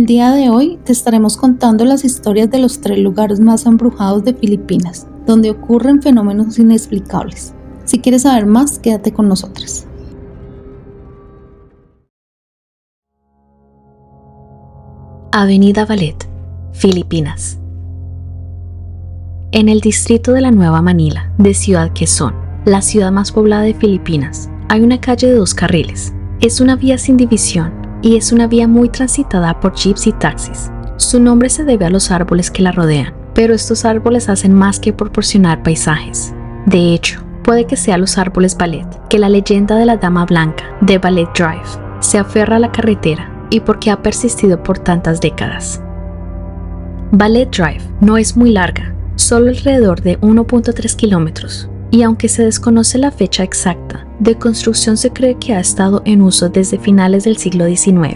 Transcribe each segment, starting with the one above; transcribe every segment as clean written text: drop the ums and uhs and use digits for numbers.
el día de hoy te estaremos contando las historias de los 3 lugares más embrujados de Filipinas, donde ocurren fenómenos inexplicables. Si quieres saber más, quédate con nosotras. Avenida Ballet, Filipinas. En el distrito de la Nueva Manila, de Ciudad Quezón, la ciudad más poblada de Filipinas, hay una calle de 2 carriles. Es una vía sin división y es una vía muy transitada por jeeps y taxis. Su nombre se debe a los árboles que la rodean, pero estos árboles hacen más que proporcionar paisajes. De hecho, puede que sea los árboles Ballet, que la leyenda de la Dama Blanca de Ballet Drive se aferra a la carretera y porque ha persistido por tantas décadas. Ballet Drive no es muy larga, solo alrededor de 1.3 kilómetros, y aunque se desconoce la fecha exacta de construcción, se cree que ha estado en uso desde finales del siglo XIX.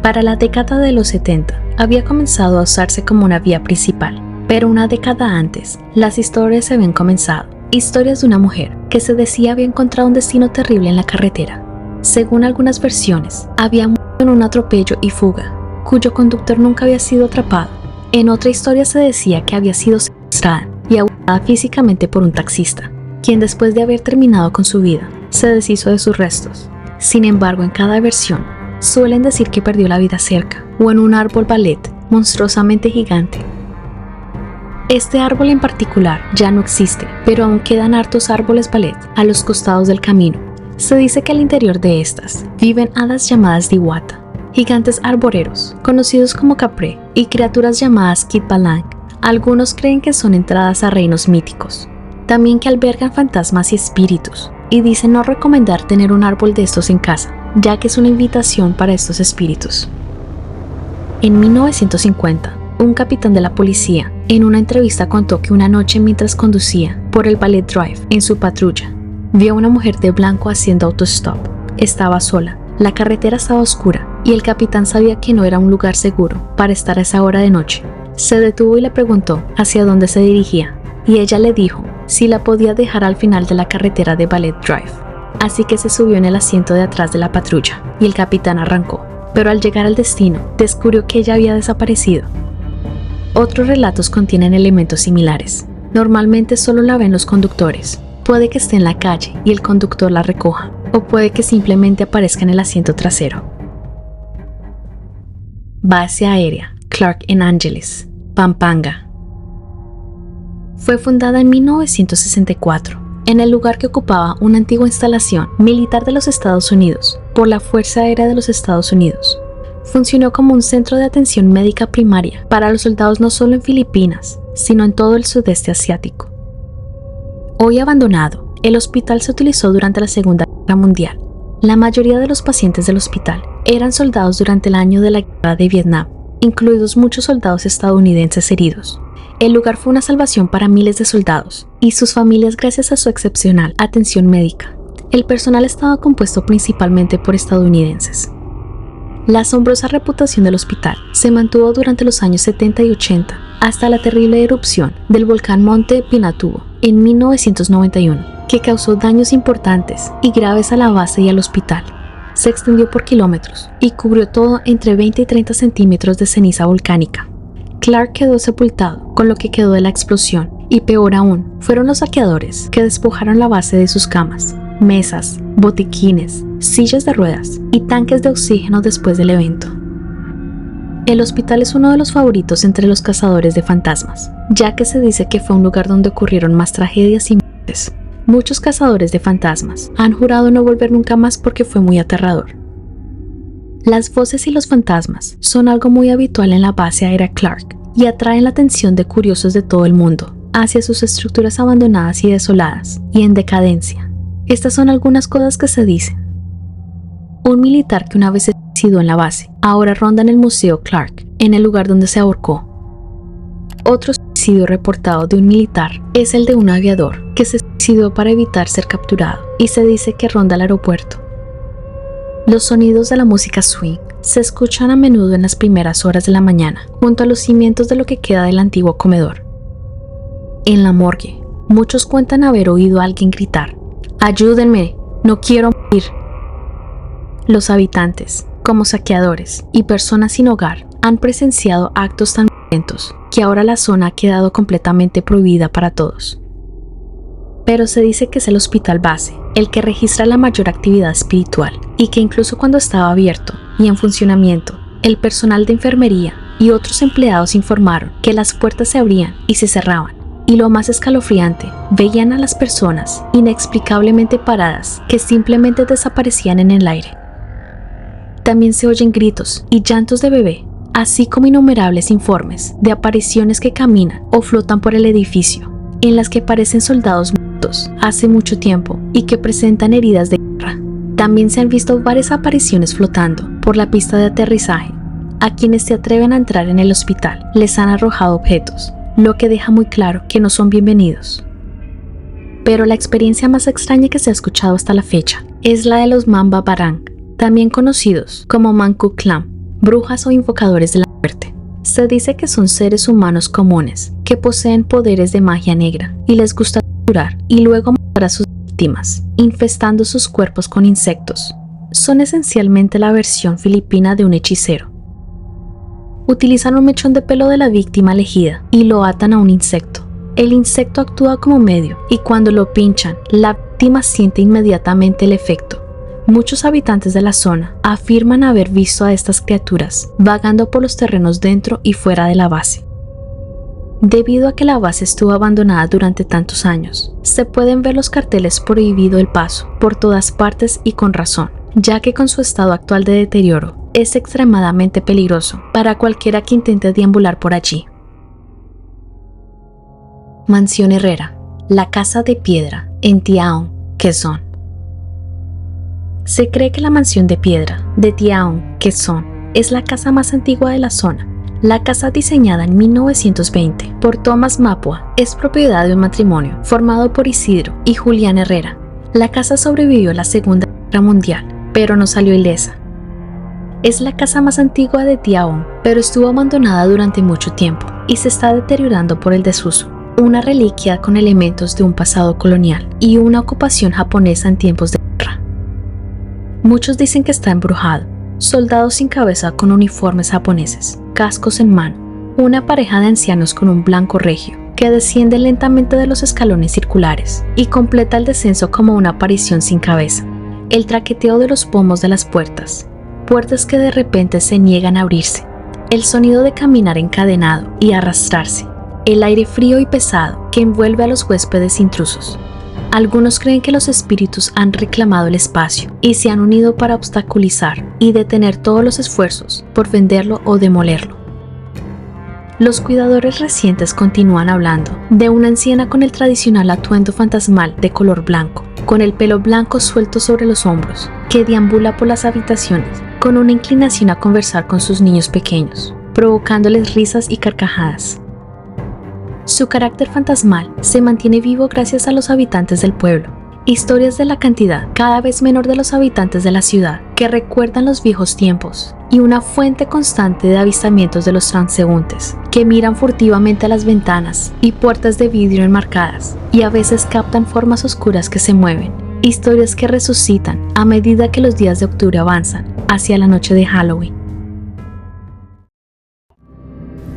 Para la década de los 70 había comenzado a usarse como una vía principal, pero una década antes las historias se habían comenzado. Historias de una mujer que se decía había encontrado un destino terrible en la carretera. Según algunas versiones, había muerto en un atropello y fuga, cuyo conductor nunca había sido atrapado. En otra historia se decía que había sido secuestrada y abusada físicamente por un taxista, quien después de haber terminado con su vida, se deshizo de sus restos. Sin embargo, en cada versión, suelen decir que perdió la vida cerca o en un árbol Ballet monstruosamente gigante. Este árbol en particular ya no existe, pero aún quedan hartos árboles Ballet a los costados del camino. Se dice que al interior de estas viven hadas llamadas Diwata, gigantes arboreros, conocidos como Capré, y criaturas llamadas Kitbalang. Algunos creen que son entradas a reinos míticos. También que albergan fantasmas y espíritus, y dicen no recomendar tener un árbol de estos en casa, ya que es una invitación para estos espíritus. En 1950, un capitán de la policía, en una entrevista contó que una noche mientras conducía por el Ballet Drive en su patrulla, vio a una mujer de blanco haciendo autostop. Estaba sola, la carretera estaba oscura y el capitán sabía que no era un lugar seguro para estar a esa hora de noche. Se detuvo y le preguntó hacia dónde se dirigía, y ella le dijo si la podía dejar al final de la carretera de Ballet Drive. Así que se subió en el asiento de atrás de la patrulla y el capitán arrancó, pero al llegar al destino descubrió que ella había desaparecido. Otros relatos contienen elementos similares. Normalmente solo la ven los conductores. Puede que esté en la calle y el conductor la recoja, o puede que simplemente aparezca en el asiento trasero. Base aérea Clark en Ángeles, Pampanga. Fue fundada en 1964, en el lugar que ocupaba una antigua instalación militar de los Estados Unidos, por la Fuerza Aérea de los Estados Unidos. Funcionó como un centro de atención médica primaria para los soldados no solo en Filipinas, sino en todo el sudeste asiático. Hoy abandonado, el hospital se utilizó durante la Segunda Guerra Mundial. La mayoría de los pacientes del hospital eran soldados durante el año de la Guerra de Vietnam, incluidos muchos soldados estadounidenses heridos. El lugar fue una salvación para miles de soldados y sus familias gracias a su excepcional atención médica. El personal estaba compuesto principalmente por estadounidenses. La asombrosa reputación del hospital se mantuvo durante los años 70 y 80 hasta la terrible erupción del volcán Monte Pinatubo en 1991, que causó daños importantes y graves a la base y al hospital. Se extendió por kilómetros y cubrió todo entre 20 y 30 centímetros de ceniza volcánica. Clark quedó sepultado con lo que quedó de la explosión y peor aún, fueron los saqueadores que despojaron la base de sus camas, mesas, botiquines, sillas de ruedas y tanques de oxígeno después del evento. El hospital es uno de los favoritos entre los cazadores de fantasmas, ya que se dice que fue un lugar donde ocurrieron más tragedias y muertes. Muchos cazadores de fantasmas han jurado no volver nunca más porque fue muy aterrador. Las voces y los fantasmas son algo muy habitual en la base aérea Clark y atraen la atención de curiosos de todo el mundo hacia sus estructuras abandonadas y desoladas y en decadencia. Estas son algunas cosas que se dicen. Un militar que una vez se suicidó en la base, ahora ronda en el Museo Clark, en el lugar donde se ahorcó. Otro suicidio reportado de un militar es el de un aviador que se suicidó para evitar ser capturado y se dice que ronda el aeropuerto. Los sonidos de la música swing se escuchan a menudo en las primeras horas de la mañana, junto a los cimientos de lo que queda del antiguo comedor. En la morgue, muchos cuentan haber oído a alguien gritar: «¡Ayúdenme! ¡No quiero morir!». Los habitantes como saqueadores y personas sin hogar, han presenciado actos tan violentos que ahora la zona ha quedado completamente prohibida para todos. Pero se dice que es el hospital base el que registra la mayor actividad espiritual y que incluso cuando estaba abierto y en funcionamiento, el personal de enfermería y otros empleados informaron que las puertas se abrían y se cerraban, y lo más escalofriante, veían a las personas inexplicablemente paradas que simplemente desaparecían en el aire. También se oyen gritos y llantos de bebé, así como innumerables informes de apariciones que caminan o flotan por el edificio, en las que parecen soldados muertos hace mucho tiempo y que presentan heridas de guerra. También se han visto varias apariciones flotando por la pista de aterrizaje. A quienes se atreven a entrar en el hospital les han arrojado objetos, lo que deja muy claro que no son bienvenidos. Pero la experiencia más extraña que se ha escuchado hasta la fecha es la de los Mamba Barang, también conocidos como Manku Clam, brujas o invocadores de la muerte. Se dice que son seres humanos comunes que poseen poderes de magia negra y les gusta torturar y luego matar a sus víctimas, infestando sus cuerpos con insectos. Son esencialmente la versión filipina de un hechicero. Utilizan un mechón de pelo de la víctima elegida y lo atan a un insecto. El insecto actúa como medio y cuando lo pinchan, la víctima siente inmediatamente el efecto. Muchos habitantes de la zona afirman haber visto a estas criaturas vagando por los terrenos dentro y fuera de la base. Debido a que la base estuvo abandonada durante tantos años, se pueden ver los carteles prohibido el paso por todas partes y con razón, ya que con su estado actual de deterioro, es extremadamente peligroso para cualquiera que intente deambular por allí. Mansión Herrera, la casa de piedra en Tiaon, Quezón. Se cree que la mansión de piedra de Tiaon, Quezón, es la casa más antigua de la zona. La casa, diseñada en 1920 por Tomás Mapua, es propiedad de un matrimonio formado por Isidro y Julián Herrera. La casa sobrevivió a la Segunda Guerra Mundial, pero no salió ilesa. Es la casa más antigua de Tiaon, pero estuvo abandonada durante mucho tiempo y se está deteriorando por el desuso. Una reliquia con elementos de un pasado colonial y una ocupación japonesa en tiempos de guerra. Muchos dicen que está embrujado. Soldados sin cabeza con uniformes japoneses, cascos en mano, una pareja de ancianos con un blanco regio que desciende lentamente de los escalones circulares y completa el descenso como una aparición sin cabeza. El traqueteo de los pomos de las puertas que de repente se niegan a abrirse, el sonido de caminar encadenado y arrastrarse, el aire frío y pesado que envuelve a los huéspedes intrusos. Algunos creen que los espíritus han reclamado el espacio y se han unido para obstaculizar y detener todos los esfuerzos por venderlo o demolerlo. Los cuidadores recientes continúan hablando de una anciana con el tradicional atuendo fantasmal de color blanco, con el pelo blanco suelto sobre los hombros, que deambula por las habitaciones con una inclinación a conversar con sus niños pequeños, provocándoles risas y carcajadas. Su carácter fantasmal se mantiene vivo gracias a los habitantes del pueblo. Historias de la cantidad cada vez menor de los habitantes de la ciudad que recuerdan los viejos tiempos y una fuente constante de avistamientos de los transeúntes que miran furtivamente a las ventanas y puertas de vidrio enmarcadas y a veces captan formas oscuras que se mueven. Historias que resucitan a medida que los días de octubre avanzan hacia la noche de Halloween.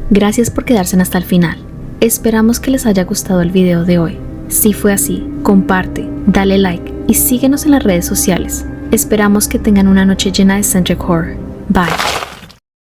Gracias por quedarse hasta el final. Esperamos que les haya gustado el video de hoy. Si fue así, comparte, dale like y síguenos en las redes sociales. Esperamos que tengan una noche llena de Centric Horror. Bye.